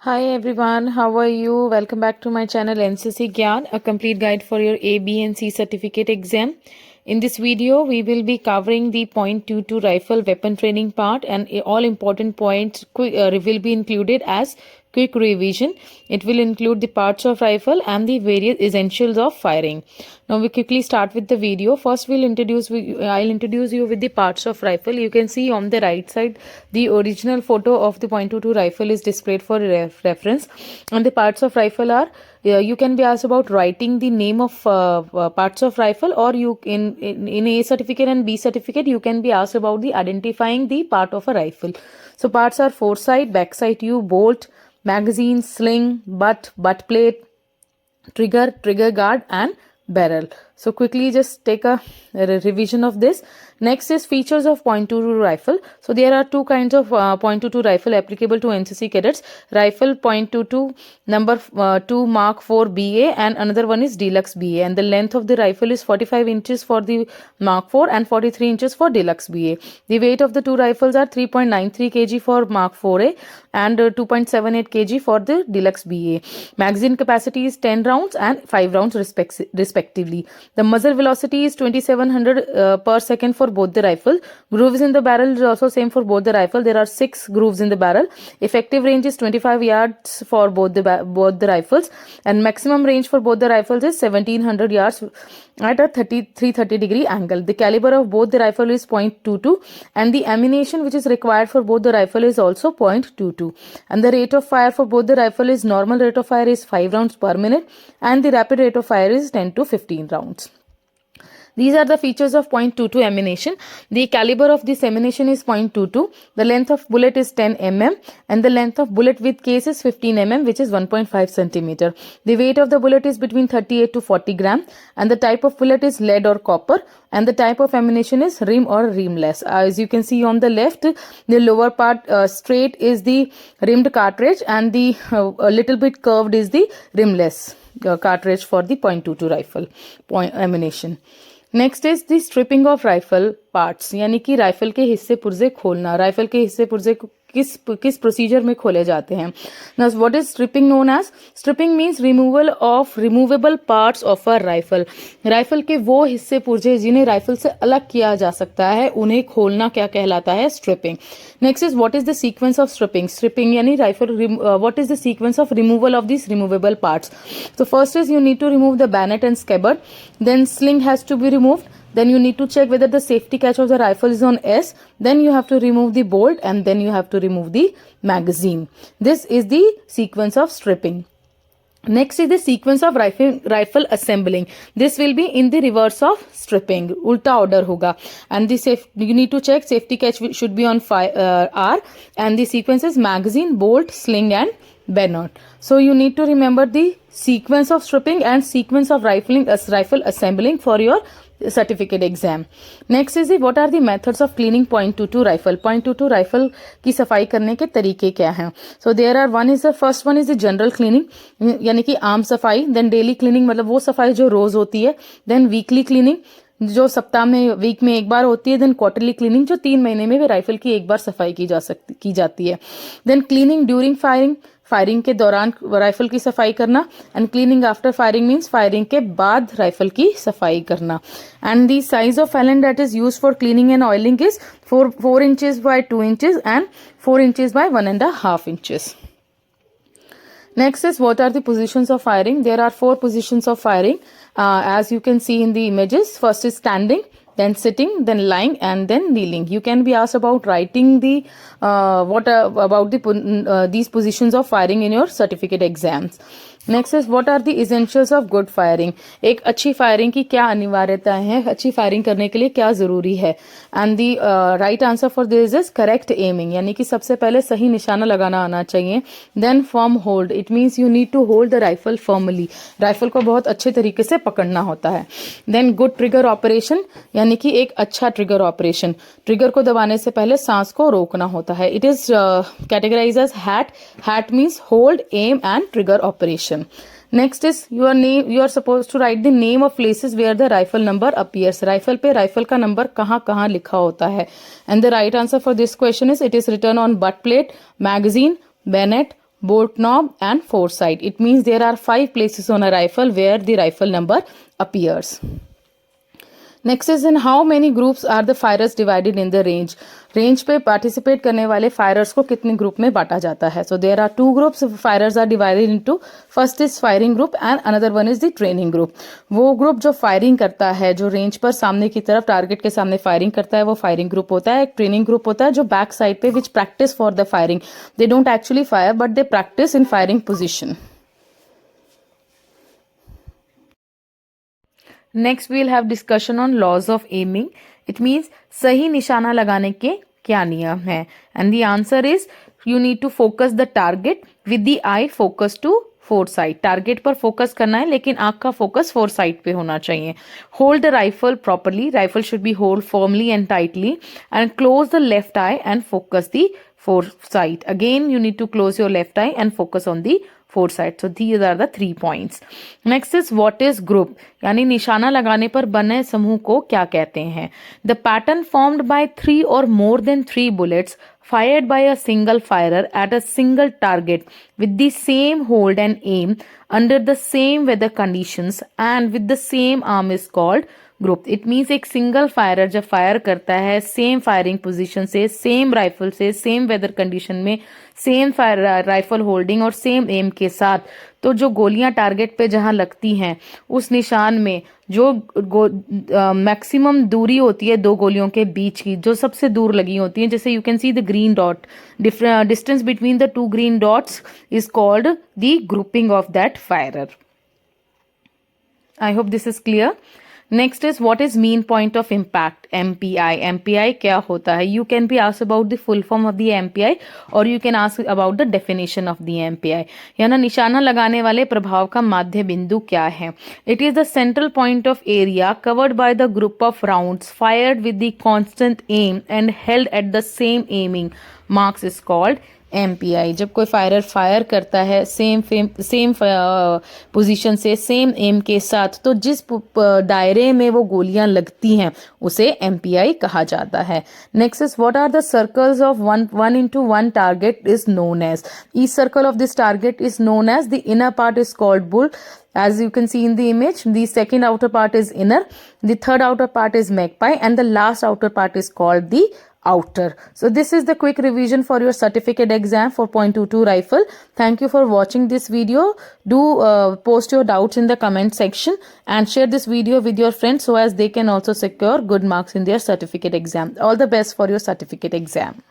Hi everyone, how are you? Welcome back to my channel NCC Gyan, a complete guide for your A, B and C certificate exam. In this video, we will be covering the .22 rifle weapon training part, and all important points will be included as quick revision. It will include the parts of rifle and the various essentials of firing. Now we quickly start with the video. First I'll introduce you with the parts of rifle. You can see on the right side the original photo of the .22 rifle is displayed for reference, and the parts of rifle are you can be asked about writing the name of parts of rifle, or you in A certificate and B certificate you can be asked about the identifying the part of a rifle. So parts are foresight, backside tube, bolt, magazine, sling, butt plate, trigger guard and barrel. So quickly just take a revision of this. Next is features of .22 rifle. So there are two kinds of .22 rifle applicable to NCC cadets. Rifle .22 number 2 Mark 4 BA, and another one is Deluxe BA, and the length of the rifle is 45 inches for the Mark 4 and 43 inches for Deluxe BA. The weight of the two rifles are 3.93 kg for Mark 4A and 2.78 kg for the Deluxe BA. Magazine capacity is 10 rounds and 5 rounds respectively. The muzzle velocity is 2700 per second for both the rifle. Grooves in the barrel is also same for both the rifle. There are 6 grooves in the barrel. Effective range is 25 yards for both the rifles, and maximum range for both the rifles is 1700 yards at a 330 degree angle. The caliber of both the rifle is .22, and the ammunition which is required for both the rifle is also .22, and the rate of fire for both the rifle is normal rate of fire is 5 rounds per minute, and the rapid rate of fire is 10 to 15 rounds. These are the features of .22 ammunition. The caliber of this ammunition is .22. The length of bullet is 10 mm, and the length of bullet with case is 15 mm, which is 1.5 centimeter. The weight of the bullet is between 38 to 40 gram, and the type of bullet is lead or copper, and the type of ammunition is rim or rimless. As you can see on the left, the lower part straight is the rimmed cartridge, and the a little bit curved is the rimless cartridge for the .22 rifle ammunition. Next is the stripping of rifle parts, यानी कि rifle के हिस्से पुर्जे खोलना. Rifle के हिस्से पुर्जे किस प्रोसीजर में खोले जाते हैं. Now what is stripping known as? Stripping means removal of removable parts of a rifle. Rifle के वो हिस्से पुर्जे जिन्हें राइफल से अलग किया जा सकता है, उन्हें खोलना क्या कहलाता है? Stripping. Next is what is the sequence of stripping. Stripping यानी rifle what is the sequence of removal of this removable parts. So first is you need to remove the bayonet and scabbard, then sling has to be removed, then you need to check whether the safety catch of the rifle is on S, then you have to remove the bolt, and then you have to remove the magazine. This is the sequence of stripping. Next is the sequence of rifle assembling. This will be in the reverse of stripping. Ulta order hoga. And you need to check safety catch should be on R, and the sequence is magazine, bolt, sling and bayonet. So you need to remember the sequence of stripping and sequence of rifle assembling for your certificate exam. Next is what are the methods of cleaning .22 rifle. .22 rifle की सफाई करने के तरीके क्या हैं? So there are first one is the general cleaning, यानी कि आम सफाई. Then daily cleaning मतलब वो सफाई जो रोज होती है. Then weekly cleaning जो सप्ताह में वीक में एक बार होती है. देन क्वार्टरली क्लीनिंग जो 3 महीने में भी राइफल की एक बार सफाई की जाती है. देन क्लीनिंग ड्यूरिंग फायरिंग के दौरान राइफल की सफाई करना, and cleaning after firing means firing के बाद राइफल की सफाई करना. And the size of Fallon that is used for cleaning and oiling is 4 inches by 2 inches and 4 inches by 1.5 inches. Next is what are the positions of firing. There are 4 positions of firing as you can see in the images. First is standing, then sitting, then lying, and then kneeling. You can be asked about writing the these positions of firing in your certificate exams. Next is what are the essentials of good firing. एक अच्छी firing की क्या अनिवार्यताएं हैं, अच्छी firing करने के लिए क्या जरूरी है. And the right answer for this is correct aiming, यानी कि सबसे पहले सही निशाना लगाना आना चाहिए. Then firm hold, it means you need to hold the rifle firmly. Rifle को बहुत अच्छे तरीके से पकड़ना होता है. देन गुड ट्रिगर ऑपरेशन, यानी कि एक अच्छा ट्रिगर ऑपरेशन. ट्रिगर को दबाने से पहले सांस को रोकना होता है. It is categorize as HAT. HAT means hold, aim and trigger operation. Next is your name. You are supposed to write the name of places where the rifle number appears. Rifle पे rifle का number कहाँ कहाँ लिखा होता है. And the right answer for this question is it is written on butt plate, magazine, bayonet, bolt knob and foresight. It means there are 5 places on a rifle where the rifle number appears. Next is in how many groups are the firers divided in the range. Range पे participate करने वाले फायरर्स को कितने group में बांटा जाता है. So there are 2 groups. Firers are divided into, first is firing group and another one is the training group. वो ग्रुप जो फायरिंग करता है, जो रेंज पर सामने की तरफ टारगेट के सामने फायरिंग करता है, वो फायरिंग ग्रुप होता है. एक ट्रेनिंग ग्रुप होता है जो बैक साइड पे which practice for the firing. They don't actually fire but they practice in firing position. Next we'll have discussion on laws of aiming. It means सही निशाना लगाने के क्या नियम है. And the answer is you need to focus the target with the eye focus to foresight. Target पर focus करना है लेकिन आंख का फोकस फोरसाइट पे होना चाहिए. Hold the rifle properly. Rifle should be hold firmly and tightly and close the left I and focus the foresight. Again, you need to close your left eye and focus on the foresight. So these are the 3 points. Next is what is group. यानी निशाना लगाने पर बने समूह को क्या कहते हैं. The pattern formed by 3 or more than 3 bullets fired by a single firer at a single target with the same hold and aim under the same weather conditions and with the same arm is called group. It means एक single firer जब fire करता है same firing position से, same rifle से, same weather condition में, same fire rifle holding और same M के साथ, तो जो गोलियां टारगेट पे जहां लगती हैं उस निशान में जो मैक्सिमम दूरी होती है 2 गोलियों के बीच की, जो सबसे दूर लगी होती है, जैसे you can see the green dot, distance between the 2 green dots is called the grouping of that firer. I hope this is clear. Next is what is mean point of impact, MPI. MPI क्या होता है? You can be asked about the full form of the MPI or you can ask about the definition of the MPI. यानी निशाना लगाने वाले प्रभाव का माध्य बिंदु क्या है? It is the central point of area covered by the group of rounds fired with the constant aim and held at the same aiming marks is called MPI. जब कोई फायरर फायर करता है सेम पोजीशन से, same M के साथ, तो जिस दायरे में वो गोलियां लगती हैं उसे MPI कहा जाता है. Next is what are the circles of one into one target is known as. Each circle of this target is known as. The inner part is called bull, as you can see in the image. The second outer part is inner, the third outer part is magpie, and the last outer part is called the outer. So this is the quick revision for your certificate exam for .22 rifle. Thank you for watching this video. Do post your doubts in the comment section and share this video with your friends so as they can also secure good marks in their certificate exam. All the best for your certificate exam.